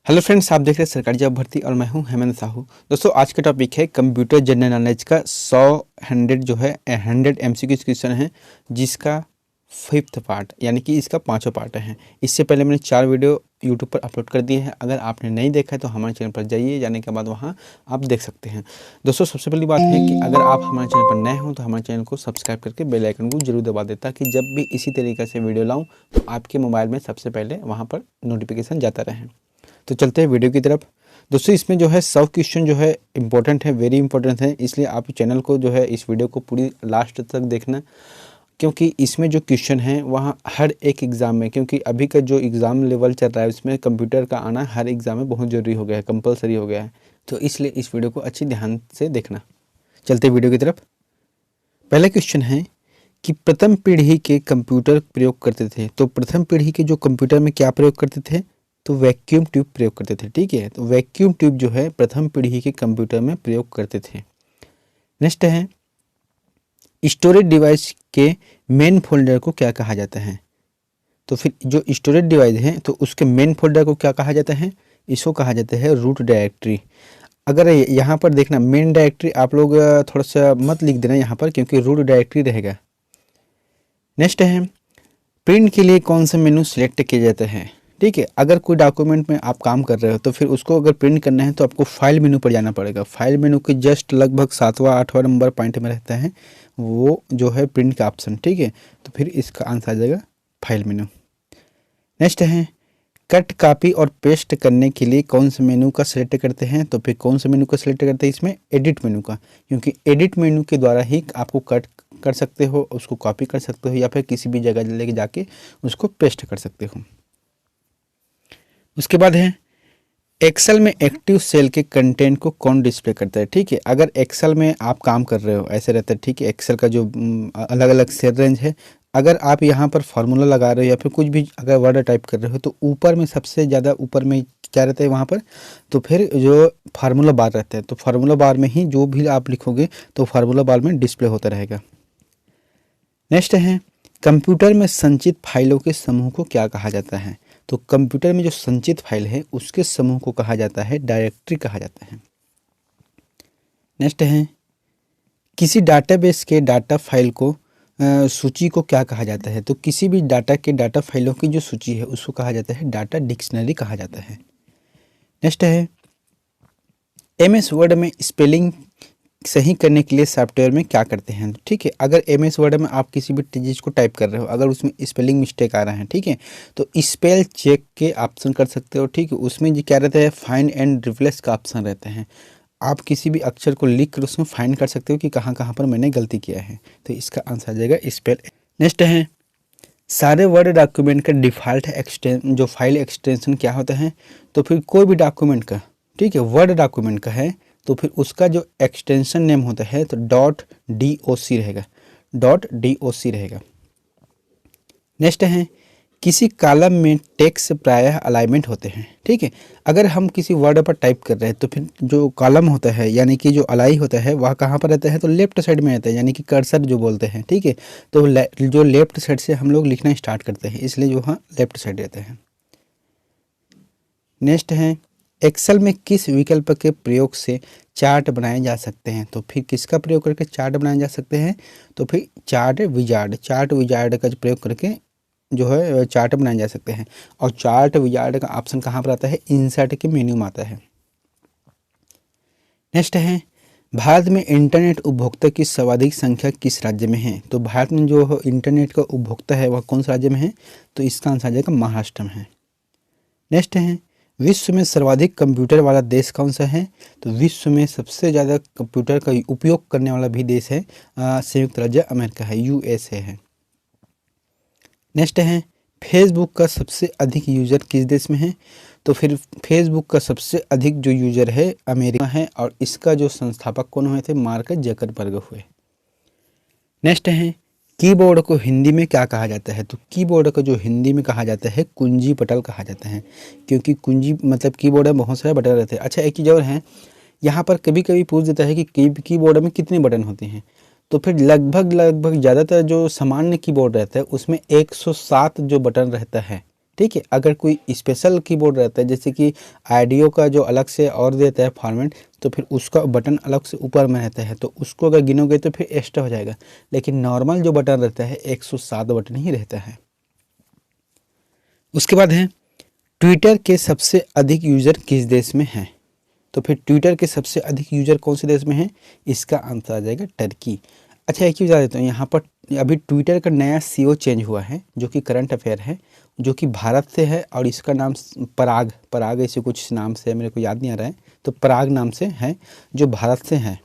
Hello friends, आप देख रहे हैं सरकारी जॉब भर्ती और मैं हूं हेमंत साहू। दोस्तों, आज का टॉपिक है कंप्यूटर जनरल नॉलेज का 100 जो है 100 एमसीक्यू क्वेश्चन है, जिसका फिफ्थ पार्ट यानी कि इसका पांचवा पार्ट है। इससे पहले मैंने 4 वीडियो यूट्यूब पर अपलोड कर दिए हैं। अगर आपने नहीं देखा है तो हमारे चैनल पर जाइए, जाने के बाद वहाँ आप देख सकते हैं। दोस्तों, सबसे पहली बात है कि अगर आप हमारे चैनल पर नए हों तो हमारे चैनल को सब्सक्राइब करके बेल आइकन को जरूर दबा दें, ताकि जब भी इसी तरीके से वीडियो लाऊँ तो आपके मोबाइल में सबसे पहले वहाँ पर नोटिफिकेशन जाता रहे। तो चलते हैं वीडियो की तरफ। दोस्तों, इसमें जो है 100 क्वेश्चन जो है इंपॉर्टेंट है, वेरी इंपॉर्टेंट है, इसलिए आप चैनल को जो है इस वीडियो को पूरी लास्ट तक देखना, क्योंकि इसमें जो क्वेश्चन हैं वहाँ हर एक एग्ज़ाम में, क्योंकि अभी का जो एग्ज़ाम लेवल चल रहा है उसमें कंप्यूटर का आना हर एग्ज़ाम में बहुत ज़रूरी हो गया है, कंपलसरी हो गया है। तो इसलिए इस वीडियो को अच्छी ध्यान से देखना। चलते वीडियो की तरफ। पहला क्वेश्चन है कि प्रथम पीढ़ी के कंप्यूटर प्रयोग करते थे। तो प्रथम पीढ़ी के जो कंप्यूटर में क्या प्रयोग करते थे? तो वैक्यूम ट्यूब प्रयोग करते थे। ठीक है, तो वैक्यूम ट्यूब जो है प्रथम पीढ़ी के कंप्यूटर में प्रयोग करते थे। नेक्स्ट है, स्टोरेज डिवाइस के मेन फोल्डर को क्या कहा जाता है? तो फिर जो स्टोरेज डिवाइस है तो उसके मेन फोल्डर को क्या कहा जाता है? इसको कहा जाता है रूट डायरेक्टरी। अगर यहाँ पर देखना, मेन डायरेक्टरी आप लोग थोड़ा सा मत लिख देना यहाँ पर, क्योंकि रूट डायरेक्टरी रहेगा। नेक्स्ट है, प्रिंट के लिए कौन सा मेनू सिलेक्ट किया जाता है? ठीक है, अगर कोई डॉक्यूमेंट में आप काम कर रहे हो तो फिर उसको अगर प्रिंट करना है तो आपको फाइल मेनू पर जाना पड़ेगा। फाइल मेनू के जस्ट लगभग 7वां 8वां नंबर पॉइंट में रहता है वो जो है प्रिंट का ऑप्शन। ठीक है, तो फिर इसका आंसर आ जाएगा फाइल मेनू। नेक्स्ट है, कट कॉपी और पेस्ट करने के लिए कौन से मेनू का सिलेक्ट करते हैं? तो फिर कौन से मेनू का सिलेक्ट करते हैं इसमें? एडिट मेनू का, क्योंकि एडिट मेनू के द्वारा ही आपको कट कर सकते हो, उसको कॉपी कर सकते हो, या फिर किसी भी जगह लेके जाके उसको पेस्ट कर सकते हो। उसके बाद है, एक्सेल में एक्टिव सेल के कंटेंट को कौन डिस्प्ले करता है? ठीक है, अगर एक्सेल में आप काम कर रहे हो, ऐसे रहता है। ठीक है, एक्सेल का जो अलग अलग सेल रेंज है, अगर आप यहाँ पर फार्मूला लगा रहे हो या फिर कुछ भी अगर वर्ड टाइप कर रहे हो तो ऊपर में सबसे ज़्यादा ऊपर में क्या रहता है वहाँ पर? तो फिर जो फार्मूला बार रहता है, तो फार्मूला बार में ही जो भी आप लिखोगे तो फार्मूला बार में डिस्प्ले होता रहेगा। नेक्स्ट है, कंप्यूटर में संचित फाइलों के समूह को क्या कहा जाता है? तो कंप्यूटर में जो संचित फाइल है उसके समूह को कहा जाता है डायरेक्टरी कहा जाता है। नेक्स्ट है, किसी डाटाबेस के डाटा फाइल को सूची को क्या कहा जाता है? तो किसी भी डाटा के डाटा फाइलों की जो सूची है उसको कहा जाता है डाटा डिक्शनरी कहा जाता है। नेक्स्ट है, एमएस वर्ड में स्पेलिंग सही करने के लिए सॉफ्टवेयर में क्या करते हैं? ठीक है, अगर एमएस वर्ड में आप किसी भी चीज़ को टाइप कर रहे हो, अगर उसमें स्पेलिंग मिस्टेक आ रहा है, ठीक है, तो स्पेल चेक के ऑप्शन कर सकते हो। ठीक है, उसमें जो क्या रहता है, फाइंड एंड रिप्लेस का ऑप्शन रहता है। आप किसी भी अक्षर को लिख कर उसमें फाइंड कर सकते हो कि कहाँ कहाँ पर मैंने गलती किया है। तो इसका आंसर आ जाएगा स्पेल। नेक्स्ट है, सारे वर्ड डॉक्यूमेंट का डिफ़ॉल्ट जो फाइल एक्सटेंशन क्या होता है? तो फिर कोई भी डॉक्यूमेंट का, ठीक है, वर्ड डॉक्यूमेंट का है तो फिर उसका जो एक्सटेंशन नेम होता है तो .doc रहेगा, .doc रहेगा। नेक्स्ट है, किसी कॉलम में टेक्स्ट प्रायः अलाइनमेंट होते हैं। ठीक है, अगर हम किसी वर्ड पर टाइप कर रहे हैं तो फिर जो कॉलम होता है यानी कि जो अलाई होता है वह कहाँ पर रहता है? तो लेफ्ट साइड में रहता है, यानी कि कर्सर जो बोलते हैं। ठीक है, तो जो लेफ्ट साइड से हम लोग लिखना स्टार्ट करते हैं, इसलिए जो हाँ लेफ्ट साइड रहता है। नेक्स्ट है, एक्सेल में किस विकल्प के प्रयोग से चार्ट बनाए जा सकते हैं? तो फिर किसका प्रयोग करके चार्ट बनाए जा सकते हैं? तो फिर चार्ट विजार्ड का प्रयोग करके जो है चार्ट बनाए जा सकते हैं। और चार्ट विजार्ड का ऑप्शन कहाँ पर आता है? इंसर्ट के मेन्यू में आता है। नेक्स्ट है, भारत में इंटरनेट उपभोक्ता की सर्वाधिक संख्या किस राज्य में है? तो भारत में जो इंटरनेट का उपभोक्ता है वह कौन सा राज्य में है? तो इसका आंसर आ जाएगा महाराष्ट्र में है। नेक्स्ट है, विश्व में सर्वाधिक कंप्यूटर वाला देश कौन सा है? तो विश्व में सबसे ज़्यादा कंप्यूटर का उपयोग करने वाला भी देश है संयुक्त राज्य अमेरिका है, USA है। नेक्स्ट है, फेसबुक का सबसे अधिक यूज़र किस देश में है? तो फिर फेसबुक का सबसे अधिक जो यूज़र है अमेरिका है, और इसका जो संस्थापक कौन हुए थे? मार्क जकरबर्ग हुए। नेक्स्ट है, कीबोर्ड को हिंदी में क्या कहा जाता है? तो कीबोर्ड को जो हिंदी में कहा जाता है कुंजी पटल कहा जाता है, क्योंकि कुंजी मतलब कीबोर्ड में बहुत सारे बटन रहते हैं। अच्छा, एक चीज़ और है, यहाँ पर कभी कभी पूछ देता है कि कीबोर्ड में कितने बटन होते हैं? तो फिर लगभग ज़्यादातर जो सामान्य कीबोर्ड रहता है उसमें 107 जो बटन रहता है, ठीक है। अगर कोई स्पेशल कीबोर्ड रहता है, जैसे कि आइडियो का जो अलग से और देता है फॉर्मेट, तो फिर उसका बटन अलग से ऊपर में रहता है, तो उसको अगर गिनोगे तो फिर एक्स्ट्रा हो जाएगा। लेकिन नॉर्मल जो बटन रहता है 107 बटन ही रहता है। उसके बाद है ट्विटर के सबसे अधिक यूज़र किस देश में हैं? तो फिर ट्विटर के सबसे अधिक यूज़र कौन से देश में हैं? इसका आंसर आ जाएगा टर्की। अच्छा, एक ही बता देता हूँ, यहाँ पर अभी ट्विटर का नया सीईओ चेंज हुआ है, जो कि करंट अफेयर है, जो कि भारत से है, और इसका नाम पराग पराग ऐसे कुछ नाम से है, मेरे को याद नहीं आ रहा है, तो पराग नाम से है, जो भारत से है।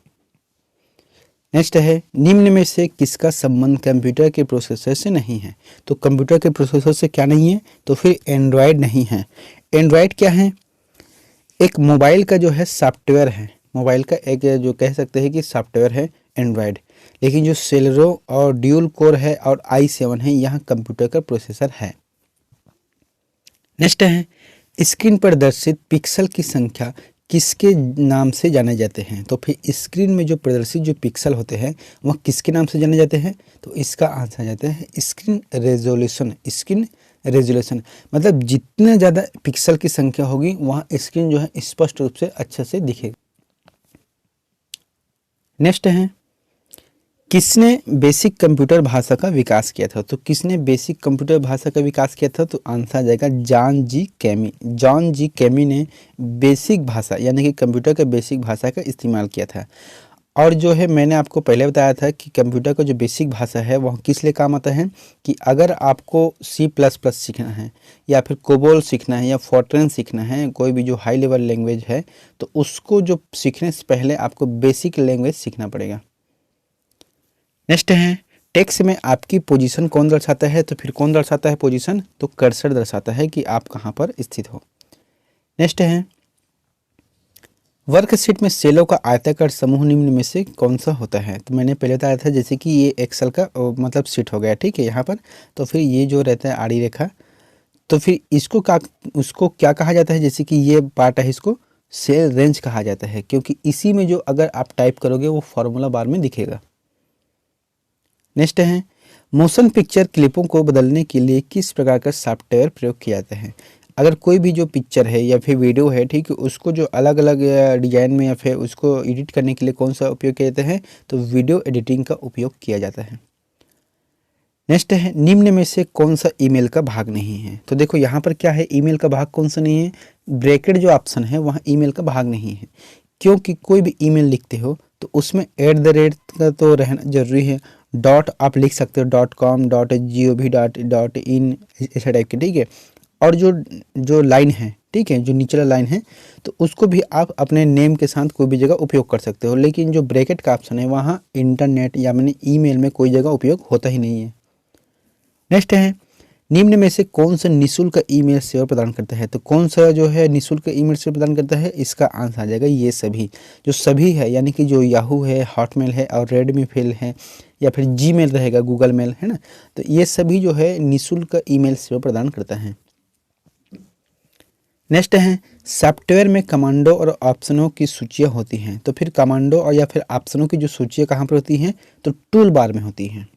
नेक्स्ट है निम्न में से किसका संबंध कंप्यूटर के प्रोसेसर से नहीं है? तो कंप्यूटर के प्रोसेसर से क्या नहीं है? तो फिर एंड्रॉयड नहीं है। एंड्रॉयड क्या है? एक मोबाइल का जो है सॉफ्टवेयर है, मोबाइल का एक जो कह सकते हैं कि सॉफ्टवेयर है एंड्रॉयड। लेकिन जो सेलेरो और ड्यूल कोर है और i7 है, यहाँ कंप्यूटर का प्रोसेसर है। नेक्स्ट है स्क्रीन पर दर्शित पिक्सल की संख्या किसके नाम से जाने जाते हैं? तो फिर स्क्रीन में जो प्रदर्शित जो पिक्सल होते हैं वह किसके नाम से जाने जाते हैं? तो इसका आंसर आ जाता है स्क्रीन रेजोल्यूशन। स्क्रीन रेजोल्यूशन मतलब जितना ज़्यादा पिक्सल की संख्या होगी वहाँ स्क्रीन जो है स्पष्ट रूप से अच्छे से दिखेगा। नेक्स्ट है किसने बेसिक कंप्यूटर भाषा का विकास किया था? तो किसने बेसिक कंप्यूटर भाषा का विकास किया था? तो आंसर आ जाएगा जॉन जी कैमी। जॉन जी कैमी ने बेसिक भाषा यानी कि कंप्यूटर के बेसिक भाषा का इस्तेमाल किया था। और जो है मैंने आपको पहले बताया था कि कंप्यूटर का जो बेसिक भाषा है वह किस लिए काम आता है, कि अगर आपको C++ सीखना है या फिर कोबोल सीखना है या फॉर्ट्रैन सीखना है, कोई भी जो हाई लेवल लैंग्वेज है, तो उसको जो सीखने से पहले आपको बेसिक लैंग्वेज सीखना पड़ेगा। नेक्स्ट है टेक्स्ट में आपकी पोजीशन कौन दर्शाता है? तो फिर कौन दर्शाता है पोजीशन? तो कर्सर दर्शाता है कि आप कहाँ पर स्थित हो। नेक्स्ट है वर्कशीट में सेलों का आयताकार समूह निम्न में से कौन सा होता है? तो मैंने पहले बताया था जैसे कि ये एक्सेल का मतलब शीट हो गया, ठीक है, यहाँ पर। तो फिर ये जो रहता है आड़ी रेखा, तो फिर उसको क्या कहा जाता है? जैसे कि ये पार्ट है, इसको सेल रेंज कहा जाता है, क्योंकि इसी में जो अगर आप टाइप करोगे वो फॉर्मूला बार में दिखेगा। नेक्स्ट है मोशन पिक्चर क्लिपों को बदलने के लिए किस प्रकार का सॉफ्टवेयर प्रयोग किया जाता है? अगर कोई भी जो पिक्चर है या फिर वीडियो है, ठीक है, उसको जो अलग अलग डिजाइन में या फिर उसको एडिट करने के लिए कौन सा उपयोग किया जाता है? तो वीडियो एडिटिंग का उपयोग किया जाता है। नेक्स्ट है निम्न में से कौन सा ईमेल का भाग नहीं है? तो देखो यहाँ पर क्या है, ईमेल का भाग कौन सा नहीं है? ब्रैकेट जो ऑप्शन है वहाँ ईमेल का भाग नहीं है, क्योंकि कोई भी ईमेल लिखते हो तो उसमें @ का तो रहना जरूरी है। डॉट आप लिख सकते हो .com .gov.in ऐसा टाइप के, ठीक है। और जो लाइन है, ठीक है, जो निचला लाइन है, तो उसको भी आप अपने नेम के साथ कोई भी जगह उपयोग कर सकते हो। लेकिन जो ब्रैकेट का ऑप्शन है वहाँ इंटरनेट या मैंने ईमेल में कोई जगह उपयोग होता ही नहीं है। नेक्स्ट है निम्न में से कौन सा निःशुल्क ईमेल सेवा प्रदान करता है? तो कौन सा जो है निःशुल्क ईमेल सेवा प्रदान करता है? इसका आंसर आ जाएगा ये सभी। जो सभी है यानी कि जो याहू है, हॉटमेल है और रेडमी फेल है या फिर जीमेल रहेगा, गूगल मेल है ना, तो ये सभी जो है निःशुल्क ईमेल सेवा प्रदान करता है। नेक्स्ट है सॉफ्टवेयर में कमांडो और ऑप्शनों की सूचियाँ होती हैं। तो फिर कमांडो और या फिर ऑप्शनों की जो सूचियाँ कहाँ पर होती हैं? तो टूल बार में होती हैं।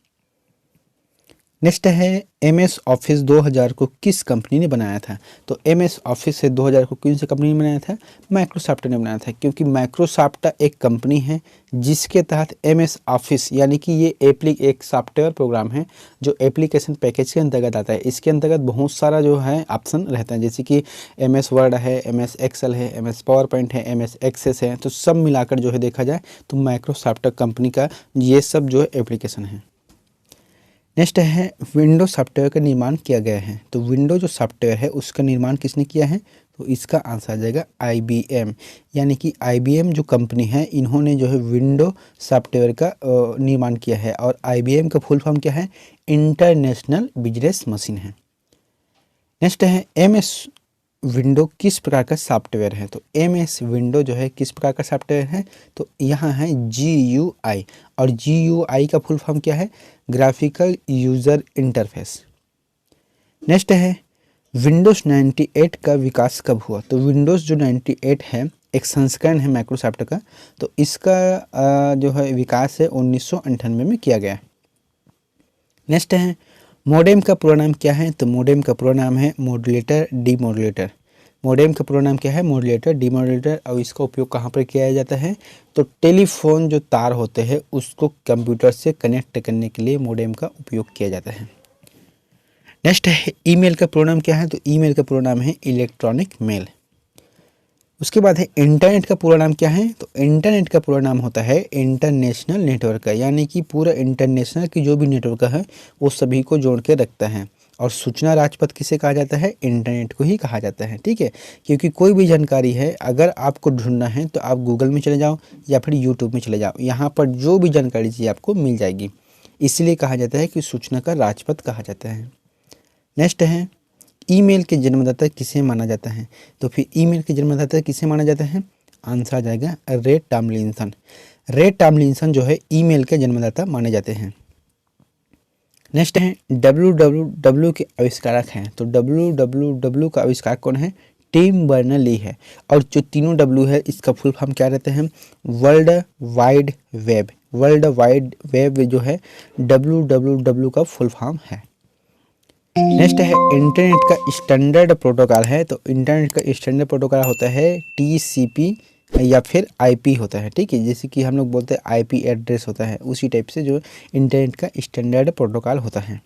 नेक्स्ट है MS ऑफिस 2000 को किस कंपनी ने बनाया था? तो MS ऑफिस से 2000 को कौन सी कंपनी ने बनाया था? माइक्रोसॉफ्ट ने बनाया था, क्योंकि माइक्रोसॉफ्ट एक कंपनी है जिसके तहत MS ऑफिस यानी कि ये एक सॉफ्टवेयर प्रोग्राम है जो एप्लीकेशन पैकेज के अंतर्गत आता है। इसके अंतर्गत बहुत सारा जो है ऑप्शन रहता है, जैसे कि MS वर्ड है, MS एक्सेल है, MS पावर पॉइंट है, MS एक्सेस है, तो सब मिलाकर जो है देखा जाए तो माइक्रोसॉफ्ट कंपनी का ये सब जो है एप्लीकेशन है। नेक्स्ट है विंडो सॉफ्टवेयर का निर्माण किया गया है। तो विंडो जो सॉफ्टवेयर है उसका निर्माण किसने किया है? तो इसका आंसर आ जाएगा IBM, यानी कि IBM जो कंपनी है इन्होंने जो है विंडो सॉफ्टवेयर का निर्माण किया है। और IBM का फुल फॉर्म क्या है? इंटरनेशनल बिजनेस मशीन है। नेक्स्ट है MS विंडो किस प्रकार का सॉफ्टवेयर है? तो MS विंडो जो है किस प्रकार का सॉफ्टवेयर है? तो यहाँ है GUI, और GUI का फुल फॉर्म क्या है? Graphical user interface. नेक्स्ट है विंडोज़ 98 का विकास कब हुआ? तो विंडोज़ जो 98 है एक संस्करण है माइक्रोसॉफ्ट का, तो इसका जो है विकास है 1998 में किया गया। नेक्स्ट है मोडेम का पूरा नाम क्या है? तो मोडेम का पूरा नाम है मॉड्यूलेटर डीमॉड्यूलेटर। मोडेम का पूरा नाम क्या है? Modulator demodulator. और इसका उपयोग कहाँ पर किया जाता है? तो टेलीफोन जो तार होते हैं उसको कंप्यूटर से कनेक्ट करने के लिए मोडेम का उपयोग किया जाता है। नेक्स्ट है ईमेल का पूरा नाम क्या है? तो ईमेल का पूरा नाम है इलेक्ट्रॉनिक मेल। उसके बाद है इंटरनेट का पूरा नाम क्या है? तो इंटरनेट का पूरा नाम होता है इंटरनेशनल नेटवर्क, यानी कि पूरा इंटरनेशनल की जो भी नेटवर्क है वो सभी को जोड़ के रखता है। और सूचना राजपथ किसे कहा जाता है? इंटरनेट को ही कहा जाता है, ठीक है। क्योंकि कोई भी जानकारी है अगर आपको ढूंढना है तो आप गूगल में चले जाओ या फिर यूट्यूब में चले जाओ, यहाँ पर जो भी जानकारी चाहिए आपको मिल जाएगी। इसलिए कहा जाता है कि सूचना का राजपथ कहा जाता है। नेक्स्ट है ईमेल के जन्मदाता किसे माना जाता है? तो फिर ईमेल के जन्मदाता किसे माना जाता है? आंसर आ जाएगा रे टॉमलिंसन। रे टॉमलिंसन जो है ईमेल के जन्मदाता माने जाते हैं। नेक्स्ट है www के आविष्कारक हैं। तो www का आविष्कारक कौन है? टिम बर्नर-ली है। और जो तीनों W है इसका फुल फॉर्म क्या रहते हैं? World wide web. World wide web जो है www का फुल फॉर्म है। नेक्स्ट है इंटरनेट का स्टैंडर्ड प्रोटोकॉल है। तो इंटरनेट का स्टैंडर्ड प्रोटोकॉल होता है TCP या फिर IP होता है, ठीक है। जैसे कि हम लोग बोलते हैं IP एड्रेस होता है, उसी टाइप से जो इंटरनेट का स्टैंडर्ड प्रोटोकॉल होता है।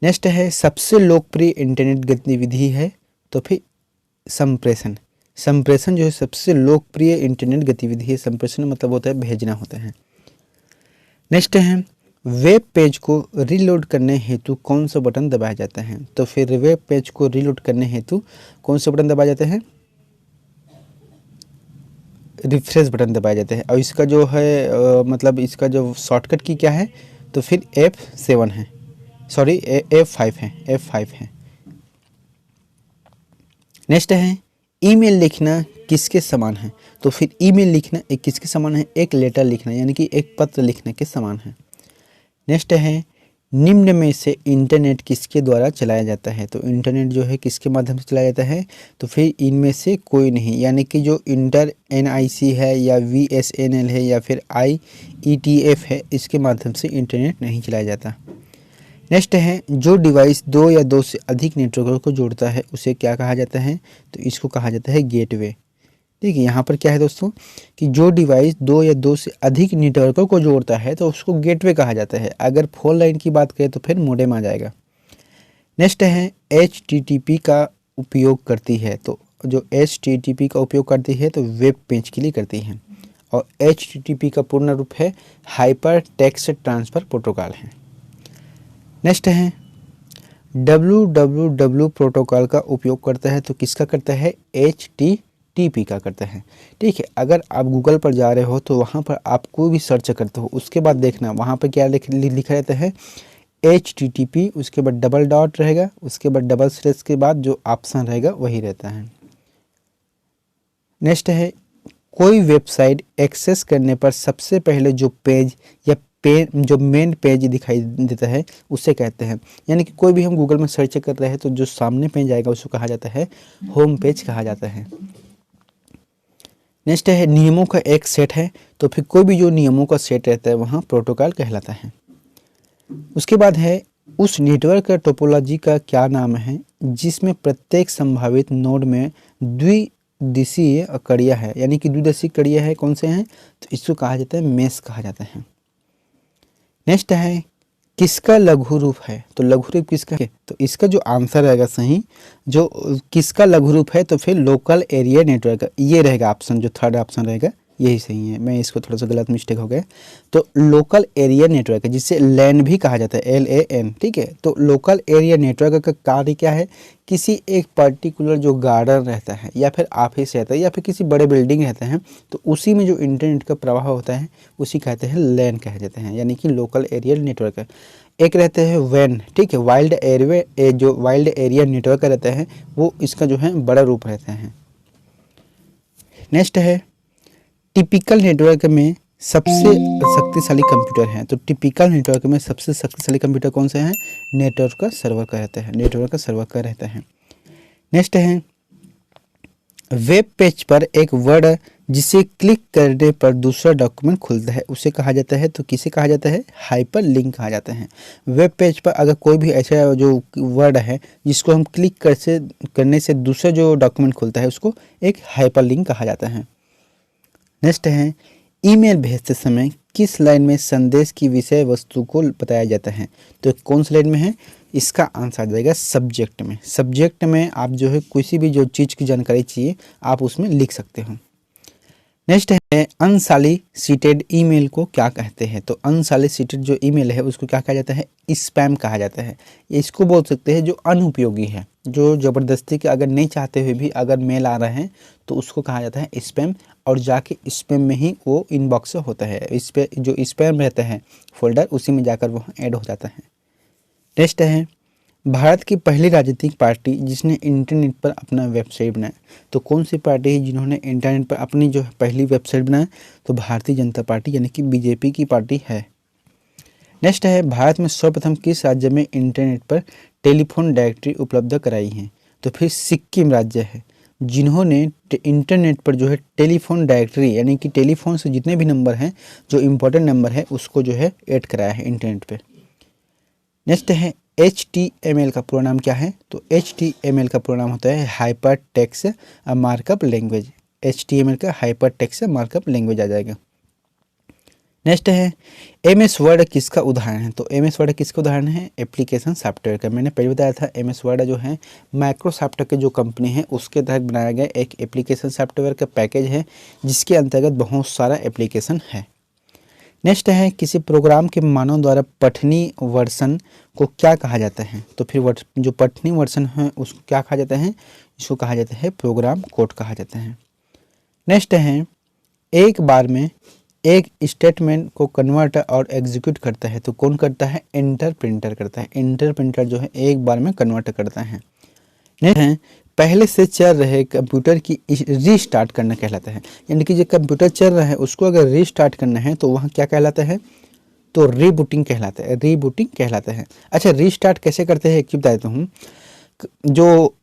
नेक्स्ट है सबसे लोकप्रिय इंटरनेट गतिविधि है। तो फिर संप्रेषण। संप्रेषण जो है सबसे लोकप्रिय इंटरनेट गतिविधि है। संप्रेषण मतलब होता है भेजना होता है। नेक्स्ट है वेब पेज को रीलोड करने हेतु कौन सा बटन दबाया जाता है? तो फिर वेब पेज को रीलोड करने हेतु कौन सा बटन दबाया जाता है? रिफ्रेश बटन दबाया जाता है। और इसका जो है मतलब इसका जो शॉर्टकट की क्या है? तो फिर F7 है, सॉरी F5 है, F5 है। नेक्स्ट है ईमेल लिखना किसके समान है? तो फिर ईमेल लिखना एक किसके समान है? एक लेटर लिखना, यानी कि एक पत्र लिखने के समान है। नेक्स्ट है निम्न में से इंटरनेट किसके द्वारा चलाया जाता है? तो इंटरनेट जो है किसके माध्यम से चलाया जाता है? तो फिर इनमें से कोई नहीं, यानी कि जो NIC है या VSNL है या फिर IETF है, इसके माध्यम से इंटरनेट नहीं चलाया जाता। नेक्स्ट है जो डिवाइस दो या दो से अधिक नेटवर्कों को जोड़ता है उसे क्या कहा जाता है? तो इसको कहा जाता है गेटवे। ठीक है, यहाँ पर क्या है दोस्तों कि जो डिवाइस दो या दो से अधिक नेटवर्कों को जोड़ता है तो उसको गेटवे कहा जाता है। अगर 4 लाइन की बात करें तो फिर मोडेम आ जाएगा। नेक्स्ट है HTTP का उपयोग करती है। तो जो HTTP का उपयोग करती है तो वेब पेज के लिए करती है। और HTTP का पूर्ण रूप है हाइपर टेक्स्ट ट्रांसफ़र प्रोटोकॉल है। नेक्स्ट है www प्रोटोकॉल का उपयोग करता है तो किसका करता है? HTTP का करता है। ठीक है, अगर आप गूगल पर जा रहे हो तो वहाँ पर आप कोई भी सर्च करते हो उसके बाद देखना वहाँ पर क्या लिखा रहता है? HTTP, उसके बाद डबल डॉट रहेगा, उसके बाद डबल स्लैश के बाद जो ऑप्शन रहेगा वही रहता है। नेक्स्ट है कोई वेबसाइट एक्सेस करने पर सबसे पहले जो पेज या जो मेन पेज दिखाई देता है उसे कहते हैं। यानी कि कोई भी हम गूगल में सर्च कर रहे हैं तो जो सामने पेज आएगा उसको कहा जाता है होम पेज कहा जाता है। नेक्स्ट है नियमों का एक सेट है। तो फिर कोई भी जो नियमों का सेट रहता है वहाँ प्रोटोकॉल कहलाता है। उसके बाद है उस नेटवर्क का टोपोलॉजी का क्या नाम है जिसमें प्रत्येक संभावित नोड में द्विदिशीय कड़ियाँ है, यानी कि द्विदिशीय कड़ियाँ है कौन से हैं? तो इसको कहा जाता है मेश कहा जाता है। नेक्स्ट है किसका लघु रूप है? तो लघु रूप किसका है? तो इसका जो आंसर रहेगा सही, जो किसका लघु रूप है तो फिर लोकल एरिया नेटवर्क, ये रहेगा ऑप्शन, जो थर्ड ऑप्शन रहेगा यही सही है। मैं इसको थोड़ा सा गलत मिस्टेक हो गया। तो लोकल एरिया नेटवर्क जिसे लैन भी कहा जाता है, LAN, ठीक है। तो लोकल एरिया नेटवर्क का कार्य क्या है? किसी एक पर्टिकुलर जो गार्डन रहता है या फिर ऑफिस रहता है या फिर किसी बड़े बिल्डिंग रहते हैं तो उसी में जो इंटरनेट का प्रवाह होता है उसी कहते हैं लैन कह जाते हैं, यानी कि लोकल एरिया नेटवर्क। एक रहते हैं वैन, ठीक है, वाइल्ड एरिया, जो वाइल्ड एरिया नेटवर्क रहते हैं वो इसका जो है बड़ा रूप रहते हैं। नेक्स्ट है टिपिकल नेटवर्क में सबसे शक्तिशाली कंप्यूटर है। तो टिपिकल नेटवर्क में सबसे शक्तिशाली कंप्यूटर कौन से हैं? नेटवर्क का सर्वर का रहता है, नेटवर्क का सर्वर का रहता है। नेक्स्ट है वेब पेज पर एक वर्ड जिसे क्लिक करने पर दूसरा डॉक्यूमेंट खुलता है उसे कहा जाता है, तो किसे कहा जाता है, हाइपर लिंक कहा जाता है। वेब पेज पर अगर कोई भी ऐसा जो वर्ड है जिसको हम क्लिक करने से दूसरा जो डॉक्यूमेंट खुलता है उसको एक हाइपर लिंक कहा जाता है। नेक्स्ट है, ईमेल भेजते समय किस लाइन में संदेश की विषय वस्तु को बताया जाता है, तो कौन सी लाइन में है, इसका आंसर आ जाएगा सब्जेक्ट में। सब्जेक्ट में आप जो है किसी भी जो चीज़ की जानकारी चाहिए आप उसमें लिख सकते हो। नेक्स्ट है, अनसॉलिसिटेड ईमेल को क्या कहते हैं, तो अनसॉलिसिटेड जो ईमेल है उसको क्या कहा जाता है, स्पैम कहा जाता है। इसको बोल सकते हैं जो अनुपयोगी है, जो ज़बरदस्ती के अगर नहीं चाहते हुए भी अगर मेल आ रहे हैं तो उसको कहा जाता है स्पैम, और जाके स्पैम में ही वो इनबॉक्स से होता है, इस पे जो स्पैम रहता है फोल्डर उसी में जाकर वो ऐड हो जाता है। नेक्स्ट है, भारत की पहली राजनीतिक पार्टी जिसने इंटरनेट पर अपना वेबसाइट बनाया, तो कौन सी पार्टी है जिन्होंने इंटरनेट पर अपनी जो पहली वेबसाइट बनाया, तो भारतीय जनता पार्टी यानी कि बीजेपी की पार्टी है। नेक्स्ट है, भारत में सर्वप्रथम किस राज्य में इंटरनेट पर टेलीफोन डायरेक्टरी उपलब्ध कराई है, तो फिर सिक्किम राज्य है जिन्होंने इंटरनेट पर जो है टेलीफोन डायरेक्टरी यानी कि टेलीफोन से जितने भी नंबर हैं जो इम्पोर्टेंट नंबर है उसको जो है ऐड कराया है इंटरनेट पे। नेक्स्ट है, HTML का पूरा नाम क्या है, तो HTML का पूरा नाम होता है hyper text markup language. HTML का हाइपर टेक्स्ट मार्कअप लैंग्वेज आ जाएगा। नेक्स्ट है, MS वर्ड किसका उदाहरण है, तो MS वर्ड किसका उदाहरण है, एप्लीकेशन सॉफ्टवेयर का। मैंने पहले बताया था MS वर्ड जो है माइक्रोसॉफ्ट के जो कंपनी है उसके तहत बनाया गया एक एप्लीकेशन सॉफ्टवेयर का पैकेज है जिसके अंतर्गत बहुत सारा एप्लीकेशन है। नेक्स्ट है, किसी प्रोग्राम के मानव द्वारा पठनीय वर्जन को क्या कहा जाता है, तो फिर जो पठनीय वर्जन है उसको क्या कहा जाता है, इसको कहा जाता है प्रोग्राम कोड कहा जाता है। नेक्स्ट है, एक बार में एक स्टेटमेंट को कन्वर्ट और एग्जीक्यूट करता है, तो कौन करता है, इंटरप्रिंटर करता है। इंटरप्रिंटर जो है एक बार में कन्वर्ट करता है। नेक्स्ट है, पहले से चल रहे कंप्यूटर की रीस्टार्ट करना कहलाता है, यानी कि जो कंप्यूटर चल रहा है उसको अगर रीस्टार्ट करना है तो वहाँ क्या कहलाता है, तो रीबूटिंग कहलाता है, रीबूटिंग कहलाता है। अच्छा, रीस्टार्ट कैसे करते हैं एक चीज़ बताता हूँ। जो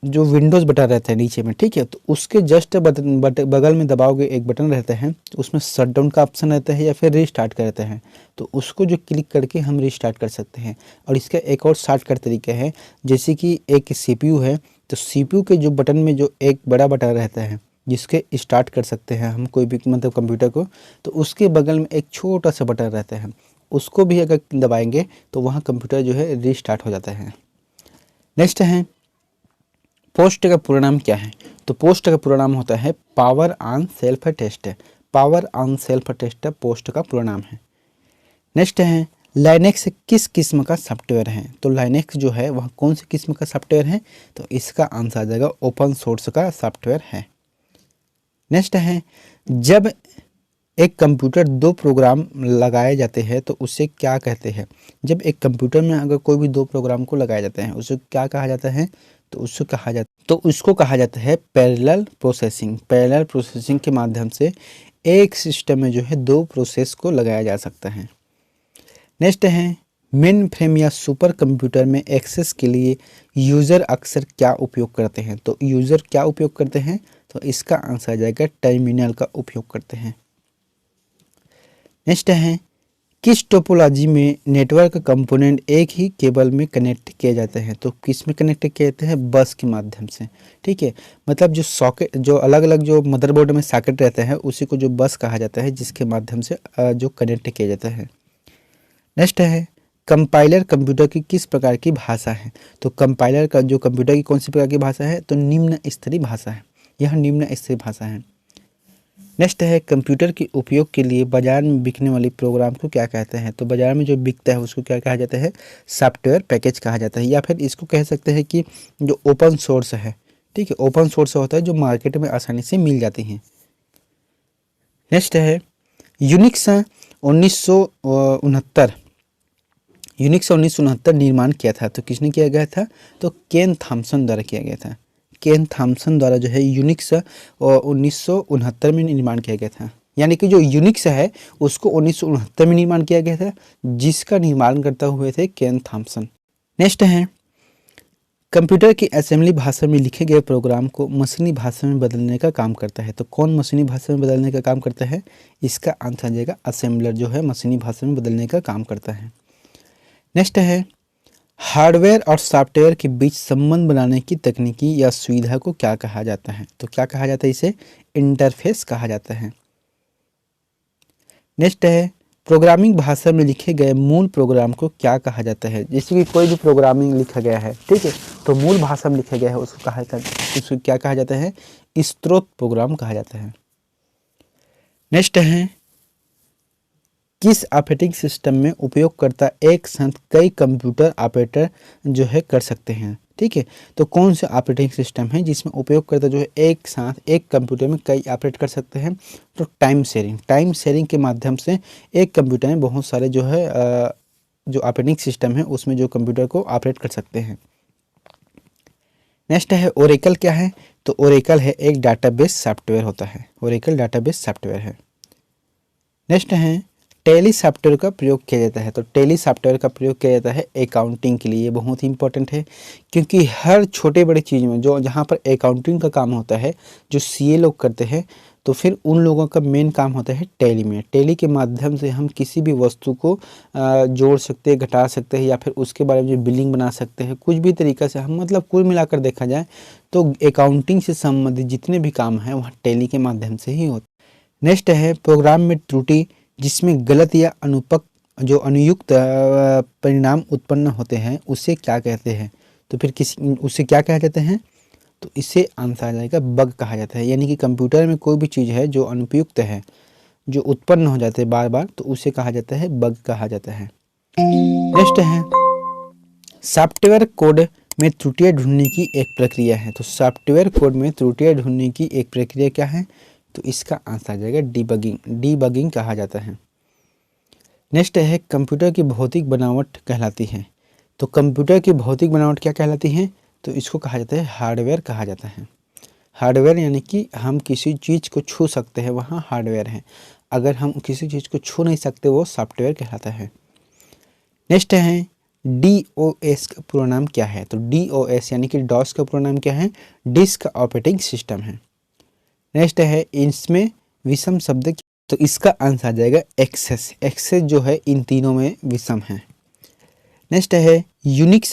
जो विंडोज़ बटन रहता है नीचे में, ठीक है, तो उसके जस्ट बगल में दबाओगे एक बटन रहता है, तो उसमें शटडाउन का ऑप्शन रहता है या फिर रीस्टार्ट का रहता है, तो उसको जो क्लिक करके हम रीस्टार्ट कर सकते हैं। और इसका एक और शॉर्टकट तरीका है, जैसे कि एक CPU है तो CPU के जो बटन में जो एक बड़ा बटन रहता है जिसके स्टार्ट कर सकते हैं हम कोई भी मतलब कंप्यूटर को, तो उसके बगल में एक छोटा सा बटन रहता है, उसको भी अगर दबाएंगे तो वहाँ कंप्यूटर जो है रीस्टार्ट हो जाता है। नेक्स्ट है, पोस्ट का पूरा नाम क्या है, तो पोस्ट का पूरा नाम होता है power on self test. Power on self test POST का पूरा नाम है। नेक्स्ट है, लाइनेक्स किस किस्म का सॉफ्टवेयर है, तो लाइनेक्स जो है वह कौन सी किस्म का सॉफ्टवेयर है, तो इसका आंसर आ जाएगा ओपन सोर्स का सॉफ्टवेयर है। नेक्स्ट है, जब एक कंप्यूटर दो प्रोग्राम लगाए जाते हैं तो उसे क्या कहते हैं, जब एक कंप्यूटर में अगर कोई भी दो प्रोग्राम को लगाए जाते हैं उसे क्या कहा जाता है, तो उसको कहा जाता है पैरेलल प्रोसेसिंग। पैरेलल प्रोसेसिंग के माध्यम से एक सिस्टम में जो है दो प्रोसेस को लगाया जा सकता है। नेक्स्ट है, मेन फ्रेम या सुपर कंप्यूटर में एक्सेस के लिए यूज़र अक्सर क्या उपयोग करते हैं, तो यूज़र क्या उपयोग करते हैं, तो इसका आंसर आ जाएगा टर्मिनल का उपयोग करते हैं। नेक्स्ट है, किस टोपोलॉजी में नेटवर्क कंपोनेंट एक ही केबल में कनेक्ट किए जाते हैं, तो किस में कनेक्ट किए जाते हैं, बस के माध्यम से। ठीक है, मतलब जो सॉकेट जो अलग अलग जो मदरबोर्ड में सॉकेट रहते हैं उसी को जो बस कहा जाता है जिसके माध्यम से जो कनेक्ट किया जाता है। नेक्स्ट है, कंपाइलर कंप्यूटर की किस प्रकार की भाषा है, तो कंपाइलर का जो कंप्यूटर की कौन सी प्रकार की भाषा है, तो निम्न स्तरीय भाषा है, यह निम्न स्तरीय भाषा है। नेक्स्ट है, कंप्यूटर के उपयोग के लिए बाजार में बिकने वाली प्रोग्राम को क्या कहते हैं, तो बाजार में जो बिकता है उसको क्या कहा जाता है, सॉफ्टवेयर पैकेज कहा जाता है, या फिर इसको कह सकते हैं कि जो ओपन सोर्स है। ठीक है, ओपन सोर्स होता है जो मार्केट में आसानी से मिल जाती हैं। नेक्स्ट है, यूनिक्स 1969 निर्माण किया था, तो किसने किया गया था, तो केन थॉमसन द्वारा किया गया था। केन थॉमसन द्वारा जो है यूनिक्स 1969 में निर्माण किया गया था, यानी कि जो यूनिक्स है उसको 1969 में निर्माण किया गया था जिसका निर्माण करता हुए थे केन थॉमसन। नेक्स्ट है, कंप्यूटर की असेंबली भाषा में लिखे गए प्रोग्राम को मशीनी भाषा में बदलने का काम करता है। तो कौन मशीनी भाषा में बदलने का काम करता है? इसका आंसर आ जाएगा असेंबलर जो है मशीनी भाषा में बदलने का काम करता है। नेक्स्ट है, हार्डवेयर और सॉफ्टवेयर के बीच संबंध बनाने की तकनीकी या सुविधा को क्या कहा जाता है? तो क्या कहा जाता है? इसे इंटरफेस कहा जाता है। नेक्स्ट है, प्रोग्रामिंग भाषा में लिखे गए मूल प्रोग्राम को क्या कहा जाता है? जैसे कि कोई भी प्रोग्रामिंग लिखा गया है, ठीक है, तो मूल भाषा में लिखा गया है उसको क्या कहा जाता है? स्रोत प्रोग्राम कहा जाता है। नेक्स्ट है, किस ऑपरेटिंग सिस्टम में उपयोगकर्ता एक साथ कई कंप्यूटर ऑपरेटर जो है कर सकते हैं? ठीक है, तो कौन सा ऑपरेटिंग सिस्टम है जिसमें उपयोगकर्ता जो है एक साथ एक कंप्यूटर में कई ऑपरेट कर सकते हैं? तो टाइम शेयरिंग के माध्यम से एक कंप्यूटर में बहुत सारे जो है जो ऑपरेटिंग सिस्टम है उसमें जो कंप्यूटर को ऑपरेट कर सकते हैं। नेक्स्ट है, ओरेकल क्या है? तो ओरेकल है एक डाटाबेस सॉफ्टवेयर होता है। ओरेकल डाटाबेस सॉफ्टवेयर है। नेक्स्ट है, टैली सॉफ्टवेयर का प्रयोग किया जाता है। तो टैली सॉफ्टवेयर का प्रयोग किया जाता है अकाउंटिंग के लिए। ये बहुत ही इंपॉर्टेंट है क्योंकि हर छोटे बड़े चीज़ में जो जहाँ पर अकाउंटिंग का काम होता है, जो सीए लोग करते हैं, तो फिर उन लोगों का मेन काम होता है टैली में। टैली के माध्यम से हम किसी भी वस्तु को जोड़ सकते हैं, घटा सकते हैं, या फिर उसके बारे में जो बिलिंग बना सकते हैं, कुछ भी तरीक़ा से हम, मतलब कुल मिलाकर देखा जाए तो अकाउंटिंग से संबंधित जितने भी काम हैं वहाँ टैली के माध्यम से ही होते हैं। नेक्स्ट है, प्रोग्राम में त्रुटि जिसमें गलत या अनुयुक्त परिणाम उत्पन्न होते हैं उसे क्या कहते हैं? तो फिर उसे क्या कहा जाते हैं? तो इसे आंसर आ जाएगा बग कहा जाता है। यानी कि कंप्यूटर में कोई भी चीज़ है जो अनुपयुक्त है, जो उत्पन्न हो जाते हैं बार बार, तो उसे कहा जाता है बग कहा जाता है। नेक्स्ट है, सॉफ्टवेयर कोड में त्रुटियां ढूंढने की एक प्रक्रिया है। तो सॉफ्टवेयर कोड में त्रुटियां ढूंढने की एक प्रक्रिया क्या है? तो इसका आंसर आ जाएगा डीबगिंग कहा जाता है। नेक्स्ट है, कंप्यूटर की भौतिक बनावट कहलाती है। तो कंप्यूटर की भौतिक बनावट क्या कहलाती है? तो इसको कहा जाता है हार्डवेयर कहा जाता है। हार्डवेयर यानी कि हम किसी चीज़ को छू सकते हैं, वहाँ हार्डवेयर है। अगर हम किसी चीज़ को छू नहीं सकते वो सॉफ्टवेयर कहलाता है। नेक्स्ट है, DOS का पूरा नाम क्या है? तो DOS यानी कि डॉस का पूरा नाम क्या है? डिस्क ऑपरेटिंग सिस्टम है। नेक्स्ट है, इसमें विषम शब्द, तो इसका आंसर आ जाएगा एक्सेस जो है इन तीनों में विषम है। नेक्स्ट है, यूनिक्स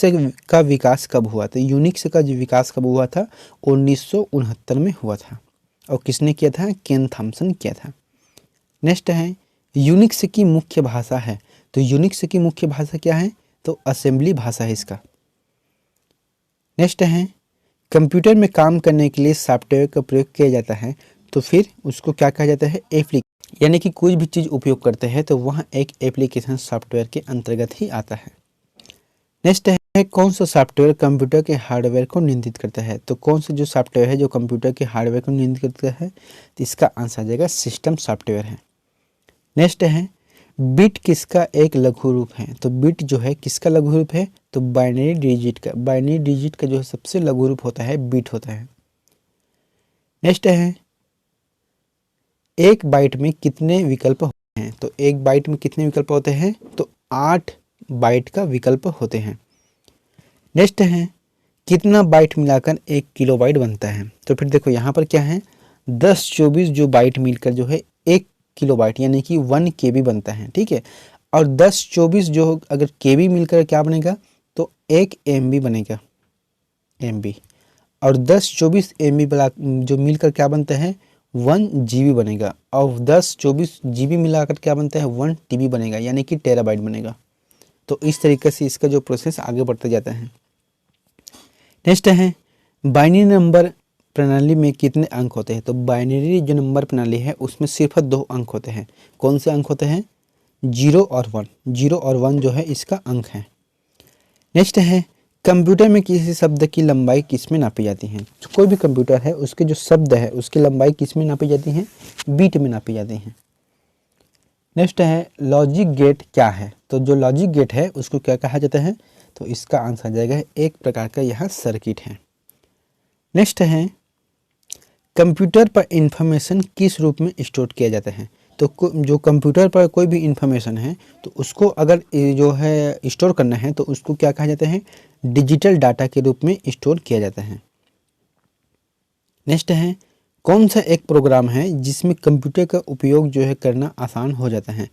का विकास कब हुआ? तो यूनिक्स का जो विकास कब हुआ था? 1969 में हुआ था। और किसने किया था? केन थॉमसन किया था। नेक्स्ट है, यूनिक्स की मुख्य भाषा है। तो यूनिक्स की मुख्य भाषा क्या है? तो असेंबली भाषा है इसका। नेक्स्ट है, कंप्यूटर में काम करने के लिए सॉफ्टवेयर का प्रयोग किया जाता है, तो फिर उसको क्या कहा जाता है? एप्लीकेशन। यानी कि कोई भी चीज़ उपयोग करते हैं तो वह एक एप्लीकेशन सॉफ्टवेयर के अंतर्गत ही आता है। नेक्स्ट है, कौन सा सॉफ्टवेयर कंप्यूटर के हार्डवेयर को नियंत्रित करता है? तो कौन सा जो सॉफ्टवेयर है जो कंप्यूटर के हार्डवेयर को नियंत्रित करता है? तो इसका आंसर आ जाएगा सिस्टम सॉफ्टवेयर है। नेक्स्ट है, बिट किसका एक लघु रूप है? तो बिट जो है किसका लघु रूप है? तो बाइनरी डिजिट का जो है सबसे लघु रूप होता है बिट होता है। नेक्स्ट है, एक बाइट में कितने विकल्प होते हैं? तो एक बाइट में कितने विकल्प होते हैं? तो 8 बाइट का विकल्प होते हैं। नेक्स्ट है, कितना बाइट मिलाकर 1 किलोबाइट बनता है? तो फिर देखो यहाँ पर क्या है, 10-24 जो बाइट मिलकर जो है 1 किलोबाइट यानी कि 1 KB बनता है। ठीक है, और 10-24 जो अगर KB मिलकर क्या बनेगा? तो 1 MB बनेगा, MB। और 10-24 MB जो मिलकर क्या बनता है? 1 GB बनेगा। और 10-24 GB मिलाकर क्या बनता है? 1 TB बनेगा, यानी कि टेराबाइट बनेगा। तो इस तरीके से इसका जो प्रोसेस आगे बढ़ता जाता है। नेक्स्ट है, बाइनरी नंबर प्रणाली में कितने अंक होते हैं? तो बाइनरी जो नंबर प्रणाली है उसमें सिर्फ 2 अंक होते हैं। कौन से अंक होते हैं? 0 और 1। 0 और 1 जो है इसका अंक है। नेक्स्ट है, कंप्यूटर में किसी शब्द की लंबाई किस में नापी जाती है? कोई भी कंप्यूटर है उसके जो शब्द है उसकी लंबाई किस में नापी जाती है? बीट में नापी जाती है। नेक्स्ट है, लॉजिक गेट क्या है? तो जो लॉजिक गेट है उसको क्या कहा जाता है? तो इसका आंसर आ जाएगा एक प्रकार का यह सर्किट है। नेक्स्ट है, कंप्यूटर पर इंफॉर्मेशन किस रूप में स्टोर किया जाता है? तो जो कंप्यूटर पर कोई भी इंफॉर्मेशन है तो उसको अगर जो है स्टोर करना है तो उसको क्या कहा जाता है, डिजिटल डाटा के रूप में स्टोर किया जाता है। नेक्स्ट है, कौन सा एक प्रोग्राम है जिसमें कंप्यूटर का उपयोग जो है करना आसान हो जाता है।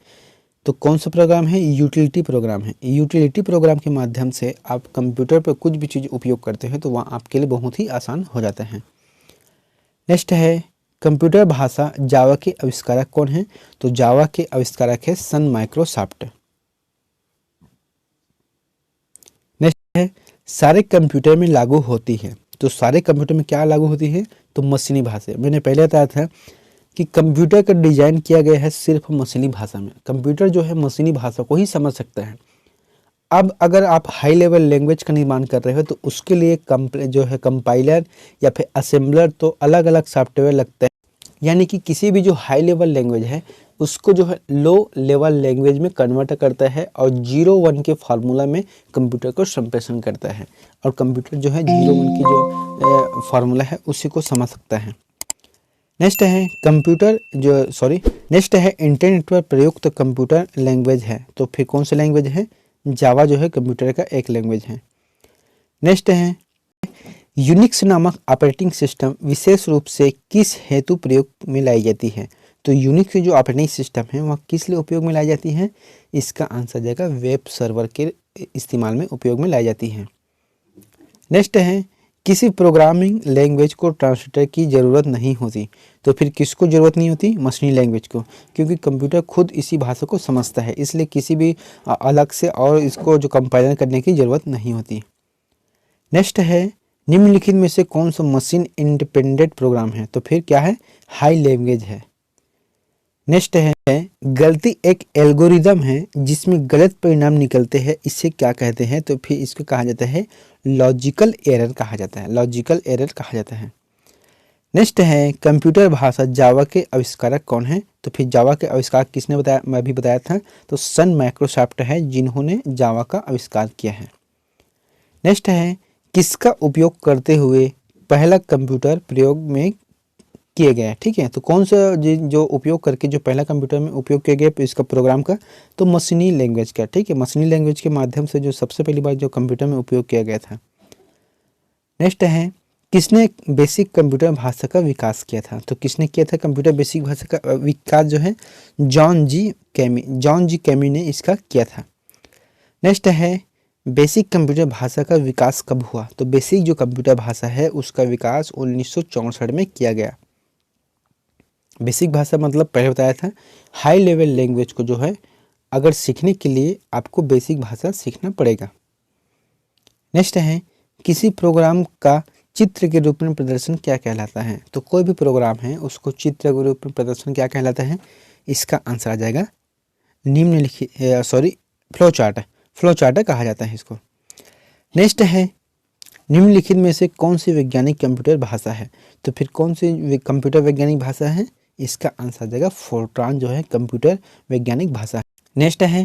तो कौन सा प्रोग्राम है, यूटिलिटी प्रोग्राम है। यूटिलिटी प्रोग्राम के माध्यम से आप कंप्यूटर पर कुछ भी चीज़ उपयोग करते हैं तो वहाँ आपके लिए बहुत ही आसान हो जाता है। नेक्स्ट है, कंप्यूटर भाषा जावा के आविष्कारक कौन है। तो जावा के आविष्कारक है सन माइक्रोसॉफ्ट। नेक्स्ट है, सारे कंप्यूटर में लागू होती है। तो सारे कंप्यूटर में क्या लागू होती है, तो मशीनी भाषा। मैंने पहले बताया था कि कंप्यूटर का डिजाइन किया गया है सिर्फ मशीनी भाषा में। कंप्यूटर जो है मशीनी भाषा को ही समझ सकता है। अब अगर आप हाई लेवल लैंग्वेज का निर्माण कर रहे हो तो उसके लिए जो है कंपाइलर या फिर असेंबलर तो अलग अलग सॉफ्टवेयर लगते हैं। यानी कि किसी भी जो हाई लेवल लैंग्वेज है उसको जो है लो लेवल लैंग्वेज में कन्वर्ट करता है और 0-1 के फार्मूला में कंप्यूटर को संप्रेषण करता है और कंप्यूटर जो है 0-1 की जो फार्मूला है उसी को समझ सकता है। नेक्स्ट है इंटरनेट पर प्रयुक्त कंप्यूटर लैंग्वेज है। तो फिर कौन सा लैंग्वेज है, जावा जो है कंप्यूटर का एक लैंग्वेज है। नेक्स्ट है, यूनिक्स नामक ऑपरेटिंग सिस्टम विशेष रूप से किस हेतु प्रयोग में लाई जाती है। तो यूनिक्स जो ऑपरेटिंग सिस्टम है वह किस लिए उपयोग में लाई जाती है, इसका आंसर जाएगा वेब सर्वर के इस्तेमाल में उपयोग में लाई जाती है। नेक्स्ट है, किसी प्रोग्रामिंग लैंग्वेज को ट्रांसलेटर की ज़रूरत नहीं होती। तो फिर किसको ज़रूरत नहीं होती, मशीनी लैंग्वेज को, क्योंकि कंप्यूटर खुद इसी भाषा को समझता है, इसलिए किसी भी अलग से और इसको जो कंपाइलर करने की ज़रूरत नहीं होती। नेक्स्ट है, निम्नलिखित में से कौन सा मशीन इंडिपेंडेंट प्रोग्राम है। तो फिर क्या है, हाई लैंग्वेज है। नेक्स्ट है, गलती एक एल्गोरिदम है जिसमें गलत परिणाम निकलते हैं, इसे क्या कहते हैं। तो फिर इसको कहा जाता है लॉजिकल एरर कहा जाता है, लॉजिकल एरर कहा जाता है। नेक्स्ट है, कंप्यूटर भाषा जावा के आविष्कारक कौन है। तो फिर जावा के आविष्कारक किसने बताया, मैं भी बताया था, तो सन माइक्रोसॉफ्ट है जिन्होंने जावा का आविष्कार किया है। नेक्स्ट है, किसका उपयोग करते हुए पहला कंप्यूटर प्रयोग में किए गए हैं। ठीक है, तो कौन सा जो उपयोग करके जो पहला कंप्यूटर में उपयोग किया गया इसका प्रोग्राम का, तो मशीनी लैंग्वेज का। ठीक है, मशीनी लैंग्वेज के माध्यम से जो सबसे पहली बार जो कंप्यूटर में उपयोग किया गया था। नेक्स्ट है, किसने बेसिक कंप्यूटर भाषा का विकास किया था। तो किसने किया था कंप्यूटर बेसिक भाषा का विकास, जो है जॉन जी कैमी ने इसका किया था। नेक्स्ट है, बेसिक कंप्यूटर भाषा का विकास कब हुआ। तो बेसिक जो कंप्यूटर भाषा है उसका विकास 1964 में किया गया। बेसिक भाषा मतलब पहले बताया था हाई लेवल लैंग्वेज को जो है अगर सीखने के लिए आपको बेसिक भाषा सीखना पड़ेगा। नेक्स्ट है, किसी प्रोग्राम का चित्र के रूप में प्रदर्शन क्या कहलाता है। तो कोई भी प्रोग्राम है उसको चित्र के रूप में प्रदर्शन क्या कहलाता है, इसका आंसर आ जाएगा फ्लो चार्ट कहा जाता है इसको। नेक्स्ट है, निम्नलिखित में से कौन सी वैज्ञानिक कंप्यूटर भाषा है। तो फिर कौन सी कंप्यूटर वैज्ञानिक भाषा है, इसका आंसर आ जाएगा फोर्ट्रान जो है कंप्यूटर वैज्ञानिक भाषा है। नेक्स्ट है,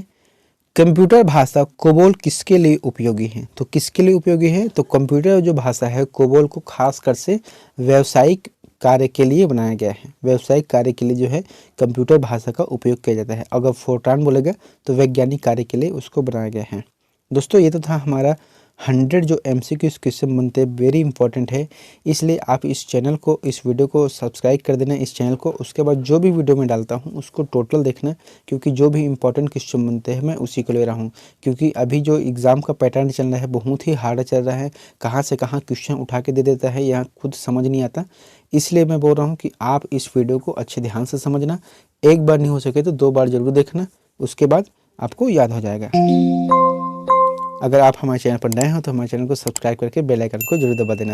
कंप्यूटर भाषा कोबोल किसके लिए उपयोगी है। तो किसके लिए उपयोगी है, तो कंप्यूटर जो भाषा है कोबोल को खासकर से व्यावसायिक कार्य के लिए बनाया गया है। व्यावसायिक कार्य के लिए जो है कंप्यूटर भाषा का उपयोग किया जाता है। अगर फोर्ट्रान बोलेगा तो वैज्ञानिक कार्य के लिए उसको बनाया गया है। दोस्तों ये तो था हमारा 100 जो MCQ क्वेश्चन बनते हैं, वेरी इंपॉर्टेंट है, इसलिए आप इस चैनल को, इस वीडियो को सब्सक्राइब कर देना इस चैनल को। उसके बाद जो भी वीडियो मैं डालता हूं उसको टोटल देखना, क्योंकि जो भी इंपॉर्टेंट क्वेश्चन बनते हैं मैं उसी को ले रहा हूं। क्योंकि अभी जो एग्ज़ाम का पैटर्न चल रहा है बहुत ही हार्ड चल रहा है, कहाँ से कहाँ क्वेश्चन उठा के दे देता है यहाँ खुद समझ नहीं आता। इसलिए मैं बोल रहा हूँ कि आप इस वीडियो को अच्छे ध्यान से समझना, एक बार नहीं हो सके तो 2 बार जरूर देखना, उसके बाद आपको याद हो जाएगा। अगर आप हमारे चैनल पर नए हो तो हमारे चैनल को सब्सक्राइब करके बेल आइकन को जरूर दबा देना।